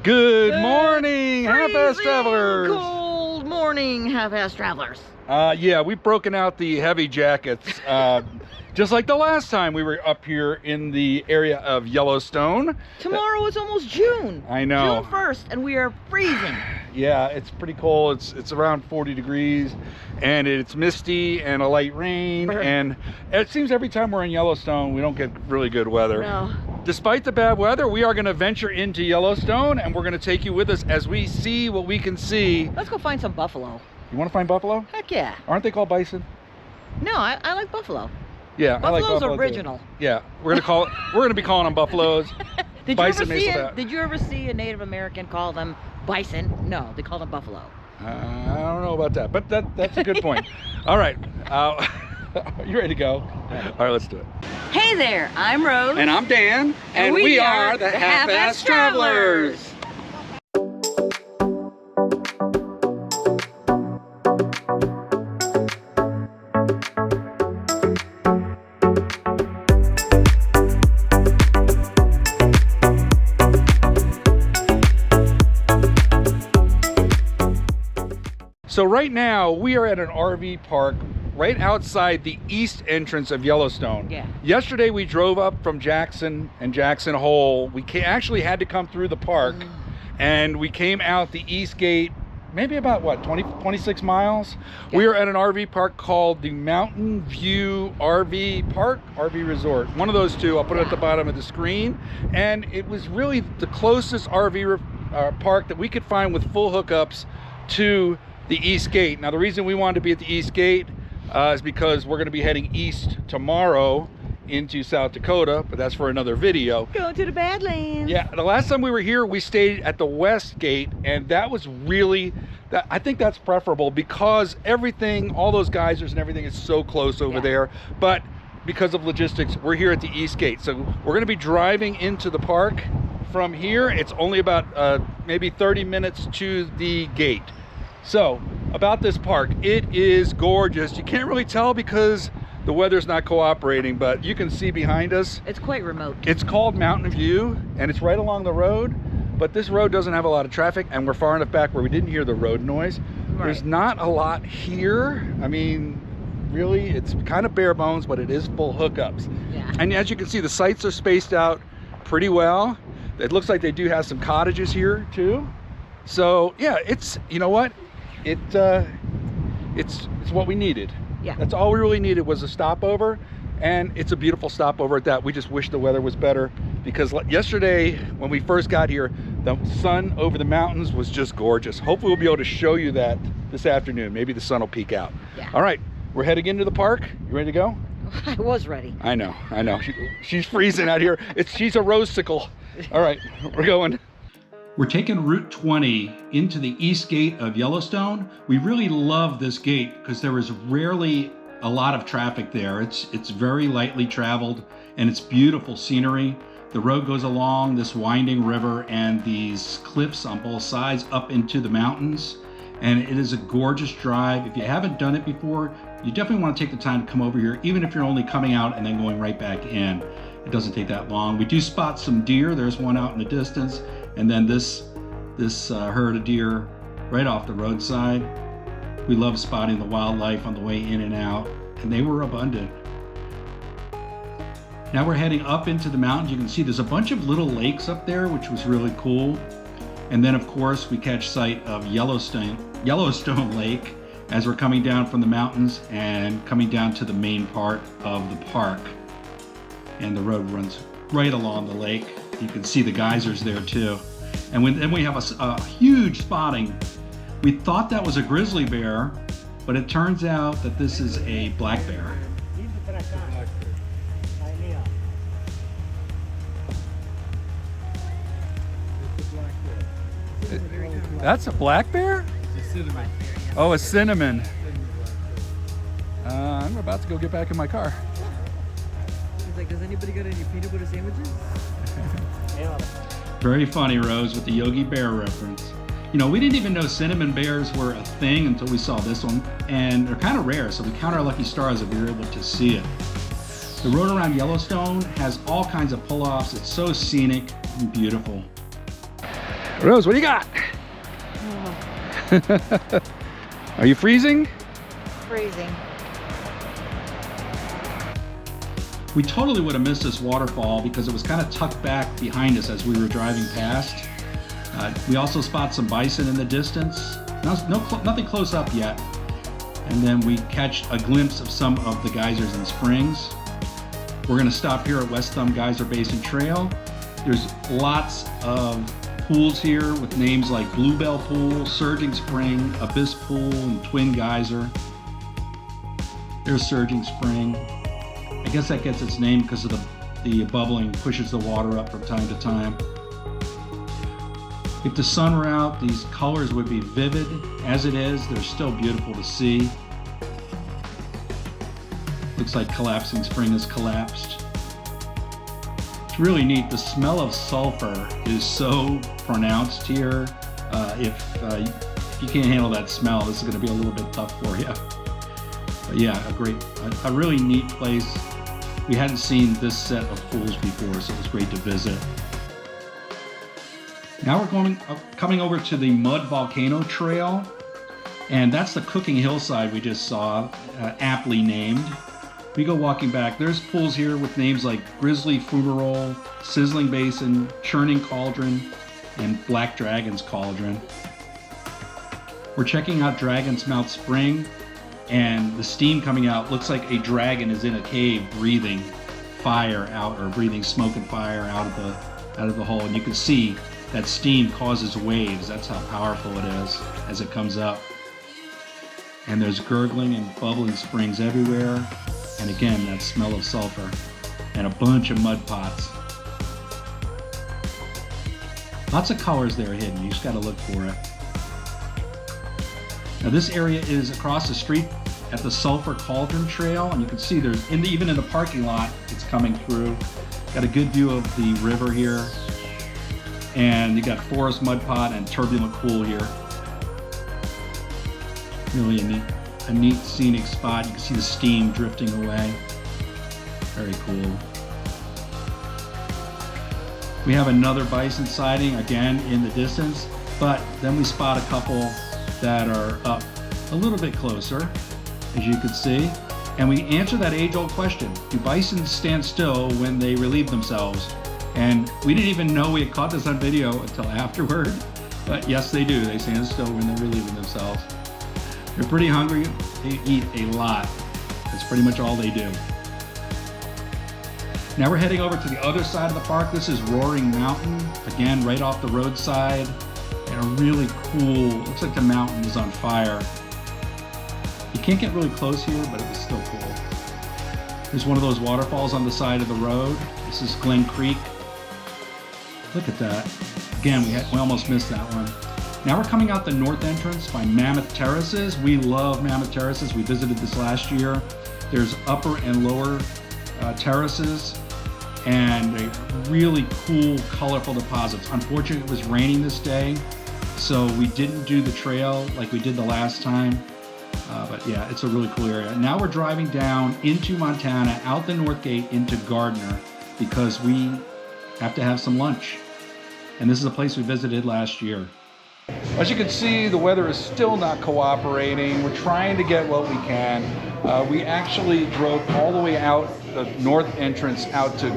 Good morning, half-ass travelers. Cold morning, half-ass travelers. Yeah, we've broken out the heavy jackets, just like the last time we were up here in the area of Yellowstone. Tomorrow is almost June. I know. June 1st, and we are freezing. Yeah, it's pretty cold. It's around 40 degrees, and it's misty and a light rain. And it seems every time we're in Yellowstone, we don't get really good weather. No. Despite the bad weather, we are going to venture into Yellowstone, and we're going to take you with us as we see what we can see. Let's go find some buffalo. You want to find buffalo? Heck yeah. Aren't they called bison? No, I like buffalo. Yeah, I like Buffalo's buffalo original. too. Yeah, we're gonna be calling them buffaloes. Did Bison you ever see a Native American call them bison? No, they call them buffalo. I don't know about that, but that's a good point. All right, you ready to go? All right, let's do it. Hey there, I'm Rose. And I'm Dan, and we are the Half-Ass Travelers. So right now we are at an RV park right outside the east entrance of Yellowstone. Yeah. Yesterday we drove up from Jackson and Jackson Hole. We actually had to come through the park, and we came out the east gate, maybe about what, 26 miles? Yeah. We are at an RV park called the Mountain View RV Park, RV Resort. One of those two, I'll put it at the bottom of the screen. And it was really the closest RV park that we could find with full hookups to the east gate. Now the reason we wanted to be at the east gate is because we're going to be heading east tomorrow into South Dakota, but that's for another video. Going to the Badlands. Yeah, the last time we were here, we stayed at the west gate, and that was really, I think that's preferable because everything, all those geysers and everything is so close over there. But because of logistics, we're here at the east gate. So we're going to be driving into the park from here. It's only about maybe 30 minutes to the gate. So about this park, it is gorgeous. You can't really tell because the weather's not cooperating, but you can see behind us. It's quite remote. It's called Mountain View, and it's right along the road, but this road doesn't have a lot of traffic, and we're far enough back where we didn't hear the road noise. Right. There's not a lot here. I mean, really, it's kind of bare bones, but it is full hookups. Yeah. And as you can see, the sites are spaced out pretty well. It looks like they do have some cottages here too. So yeah, it's, you know what? It's what we needed. Yeah. That's all we really needed was a stopover, and it's a beautiful stopover at that. We just wish the weather was better because yesterday when we first got here, the sun over the mountains was just gorgeous. Hopefully we'll be able to show you that this afternoon. Maybe the sun will peek out. Yeah. All right, we're heading into the park. You ready to go? I was ready. I know. She's freezing out here. She's a rose-sickle. All right, we're going. We're taking Route 20 into the east gate of Yellowstone. We really love this gate because there is rarely a lot of traffic there. It's very lightly traveled, and it's beautiful scenery. The road goes along this winding river and these cliffs on both sides up into the mountains. And it is a gorgeous drive. If you haven't done it before, you definitely want to take the time to come over here, even if you're only coming out and then going right back in. It doesn't take that long. We do spot some deer. There's one out in the distance. And then this herd of deer right off the roadside. We love spotting the wildlife on the way in and out, and they were abundant. Now we're heading up into the mountains. You can see there's a bunch of little lakes up there, which was really cool. And then of course we catch sight of Yellowstone Lake as we're coming down from the mountains and coming down to the main part of the park. And the road runs right along the lake. You can see the geysers there too. And then we have a huge spotting. We thought that was a grizzly bear, but it turns out that this is a black bear. That's a black bear? It's a cinnamon. Oh, a cinnamon. I'm about to go get back in my car. He's like, does anybody got any peanut butter sandwiches? Very funny, Rose, with the Yogi Bear reference. You know, we didn't even know cinnamon bears were a thing until we saw this one, and they're kind of rare, so we count our lucky stars if we were able to see it. The road around Yellowstone has all kinds of pull-offs. It's so scenic and beautiful. Rose, what do you got? Are you freezing? Freezing. We totally would have missed this waterfall because it was kind of tucked back behind us as we were driving past. We also spot some bison in the distance. Nothing close up yet. And then we catch a glimpse of some of the geysers and springs. We're going to stop here at West Thumb Geyser Basin Trail. There's lots of pools here with names like Bluebell Pool, Surging Spring, Abyss Pool, and Twin Geyser. There's Surging Spring. I guess that gets its name because of the bubbling pushes the water up from time to time. If the sun were out, these colors would be vivid. As it is, they're still beautiful to see. Looks like Collapsing Spring has collapsed. It's really neat. The smell of sulfur is so pronounced here. If you can't handle that smell, this is going to be a little bit tough for you. But yeah, a really neat place. We hadn't seen this set of pools before, so it was great to visit. Now we're coming over to the Mud Volcano Trail, and that's the cooking hillside we just saw, aptly named. We go walking back. There's pools here with names like Grizzly Fumarole, Sizzling Basin, Churning Cauldron, and Black Dragon's Cauldron. We're checking out Dragon's Mouth Spring, and the steam coming out looks like a dragon is in a cave breathing fire out, or breathing smoke and fire out of the hole, and you can see that steam causes waves. That's how powerful it is as it comes up. And there's gurgling and bubbling springs everywhere. And again, that smell of sulfur and a bunch of mud pots. Lots of colors there hidden. You just got to look for it. Now this area is across the street at the Sulphur Cauldron Trail, and you can see there's even in the parking lot, it's coming through. Got a good view of the river here. And you got Forest Mud Pot and Turbulent Pool here. Really a neat scenic spot. You can see the steam drifting away. Very cool. We have another bison sighting again in the distance, but then we spot a couple that are up a little bit closer, as you can see. And we answer that age-old question: do bison stand still when they relieve themselves? And we didn't even know we had caught this on video until afterward. But yes, they do. They stand still when they're relieving themselves. They're pretty hungry. They eat a lot. That's pretty much all they do. Now we're heading over to the other side of the park. This is Roaring Mountain. Again, right off the roadside. And a really cool, looks like the mountain is on fire. You can't get really close here, but it was still cool. There's one of those waterfalls on the side of the road. This is Glen Creek. Look at that. Again, we almost missed that one. Now we're coming out the north entrance by Mammoth Terraces. We love Mammoth Terraces. We visited this last year. There's upper and lower terraces and really cool, colorful deposits. Unfortunately, it was raining this day, so we didn't do the trail like we did the last time. But yeah, it's a really cool area. Now we're driving down into Montana, out the North Gate into Gardner, because we have to have some lunch. And this is a place we visited last year. As you can see, the weather is still not cooperating. We're trying to get what we can. We actually drove all the way out the north entrance out to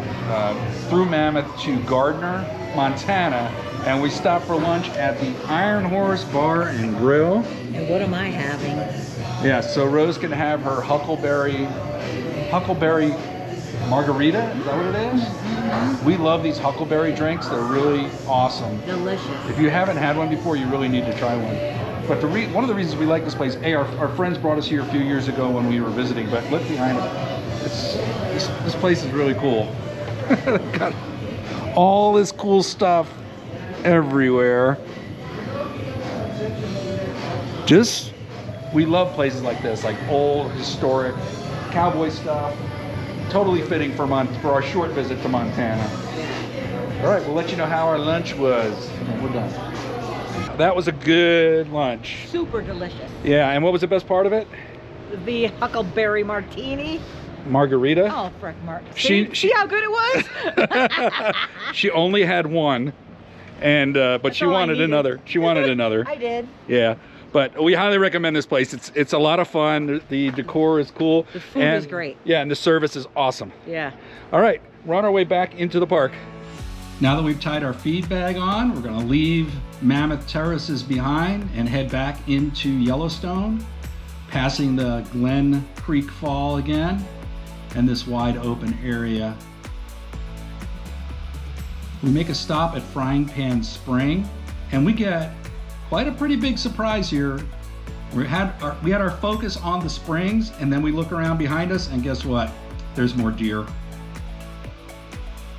through Mammoth to Gardner, Montana, and we stopped for lunch at the Iron Horse Bar and Grill. And what am I having? Yeah, so Rose can have her huckleberry margarita. Is that what it is? Mm-hmm. We love these huckleberry drinks. They're really awesome. Delicious. If you haven't had one before, you really need to try one. But one of the reasons we like this place, our friends brought us here a few years ago when we were visiting, but look behind us. This place is really cool. Got all this cool stuff everywhere. We love places like this, like old, historic, cowboy stuff. Totally fitting for our short visit to Montana. All right, we'll let you know how our lunch was when we're done. That was a good lunch. Super delicious. Yeah, and what was the best part of it? The huckleberry martini. Margarita. Oh, frick, Mark. See how good it was? She only had one, and but she all I wanted needed. another. She wanted another. I did. Yeah, but we highly recommend this place. It's a lot of fun. The decor is cool. The food is great. Yeah, and the service is awesome. Yeah. All right, we're on our way back into the park. Now that we've tied our feed bag on, we're gonna leave Mammoth Terraces behind and head back into Yellowstone, passing the Glen Creek Fall again, and this wide open area. We make a stop at Frying Pan Spring, and we get quite a pretty big surprise here. We had our focus on the springs, and then we look around behind us, and guess what? There's more deer.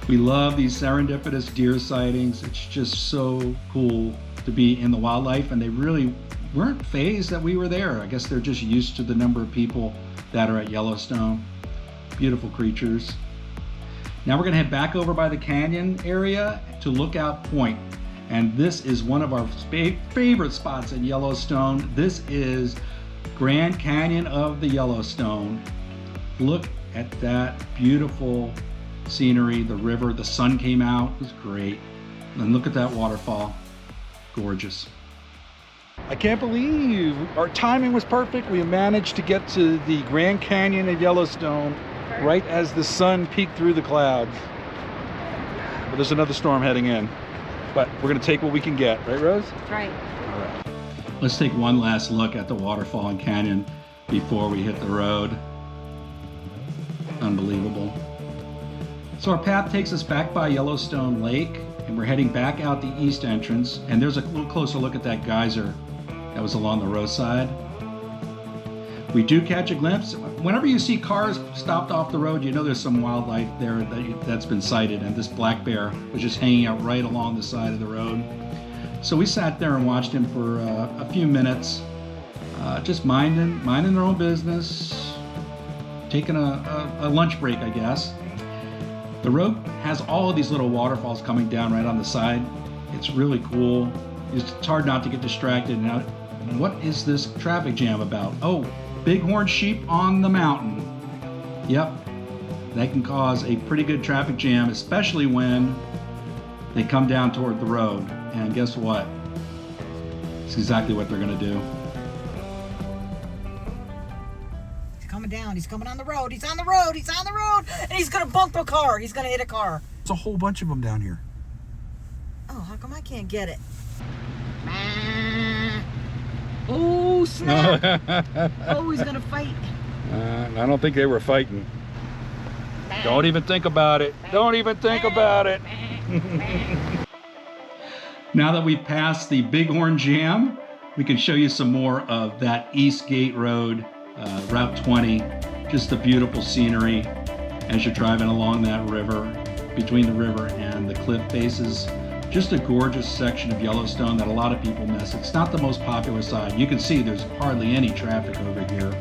We love these serendipitous deer sightings. It's just so cool to be in the wildlife, and they really weren't fazed that we were there. I guess they're just used to the number of people that are at Yellowstone. Beautiful creatures. Now we're gonna head back over by the canyon area to Lookout Point. And this is one of our favorite spots in Yellowstone. This is Grand Canyon of the Yellowstone. Look at that beautiful scenery, the river, the sun came out, it was great. And look at that waterfall, gorgeous. I can't believe our timing was perfect. We managed to get to the Grand Canyon of Yellowstone right as the sun peeked through the clouds. But there's another storm heading in. But we're gonna take what we can get, right, Rose? That's right. All right. Let's take one last look at the waterfall and canyon before we hit the road. Unbelievable. So our path takes us back by Yellowstone Lake, and we're heading back out the east entrance, and there's a little closer look at that geyser that was along the roadside. We do catch a glimpse. Whenever you see cars stopped off the road, you know there's some wildlife there that's been sighted, and this black bear was just hanging out right along the side of the road. So we sat there and watched him for a few minutes, just minding their own business, taking a lunch break, I guess. The road has all of these little waterfalls coming down right on the side. It's really cool. It's hard not to get distracted. Now, what is this traffic jam about? Oh, bighorn sheep on the mountain. Yep, that can cause a pretty good traffic jam, especially when they come down toward the road. And guess what? It's exactly what they're gonna do. Coming down, he's coming on the road, he's on the road, he's on the road, and he's gonna bump a car, he's gonna hit a car. There's a whole bunch of them down here. Oh, how come I can't get it? Oh, snap. Oh, he's gonna fight. I don't think they were fighting. Don't even think about it. Don't even think about it. Now that we've passed the Bighorn Jam, we can show you some more of that East Gate Road, Route 20. Just a beautiful scenery as you're driving along that river, between the river and the cliff faces. Just a gorgeous section of Yellowstone that a lot of people miss. It's not the most popular side. You can see there's hardly any traffic over here.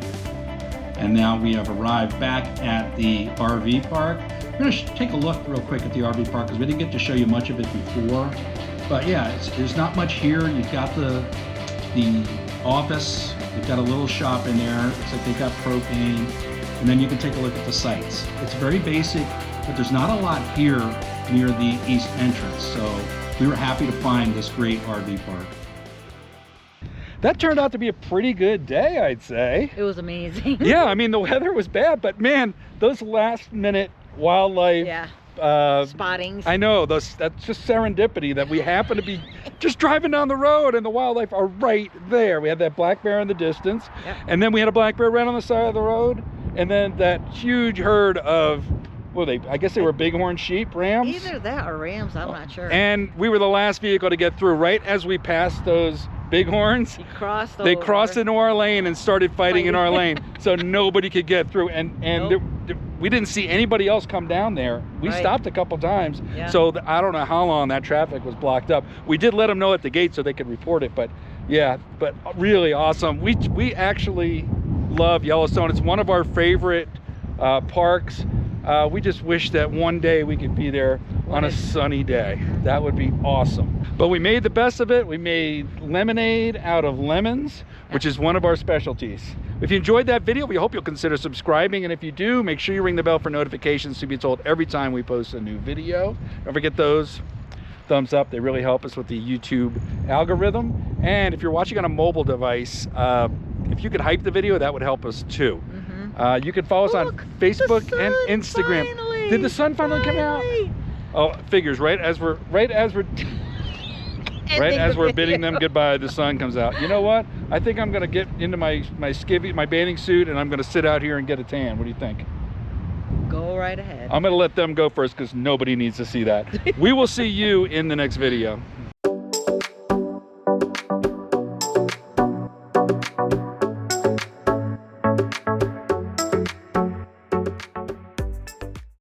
And now we have arrived back at the RV park. We're gonna take a look real quick at the RV park because we didn't get to show you much of it before. But yeah, there's not much here. You've got the office. You've got a little shop in there. Looks like they've got propane. And then you can take a look at the sites. It's very basic, but there's not a lot here near the east entrance. So we were happy to find this great RV park. That turned out to be a pretty good day, I'd say. It was amazing. Yeah, I mean, the weather was bad, but man, those last minute wildlife spottings. I know, that's just serendipity that we happen to be just driving down the road and the wildlife are right there. We had that black bear in the distance, and then we had a black bear right on the side of the road, and then that huge herd of, I guess they were bighorn sheep, rams? Either that or rams, I'm not sure. And we were the last vehicle to get through. Right as we passed those bighorns, they crossed into our lane and started fighting in our lane, so nobody could get through. And we didn't see anybody else come down there. We stopped a couple times, so I don't know how long that traffic was blocked up. We did let them know at the gate so they could report it, but yeah, but really awesome. We actually love Yellowstone. It's one of our favorite parks. We just wish that one day we could be there on a sunny day. That would be awesome. But we made the best of it. We made lemonade out of lemons, which is one of our specialties. If you enjoyed that video, we hope you'll consider subscribing. And if you do, make sure you ring the bell for notifications to be told every time we post a new video. Don't forget those thumbs up. They really help us with the YouTube algorithm. And if you're watching on a mobile device, if you could hype the video, that would help us too. You can follow us on Facebook and Instagram. Finally, Did the sun finally come out? Oh, figures, right as we're bidding them goodbye, the sun comes out. You know what? I think I'm gonna get into my skivvy, my bathing suit, and I'm gonna sit out here and get a tan. What do you think? Go right ahead. I'm gonna let them go first because nobody needs to see that. We will see you in the next video.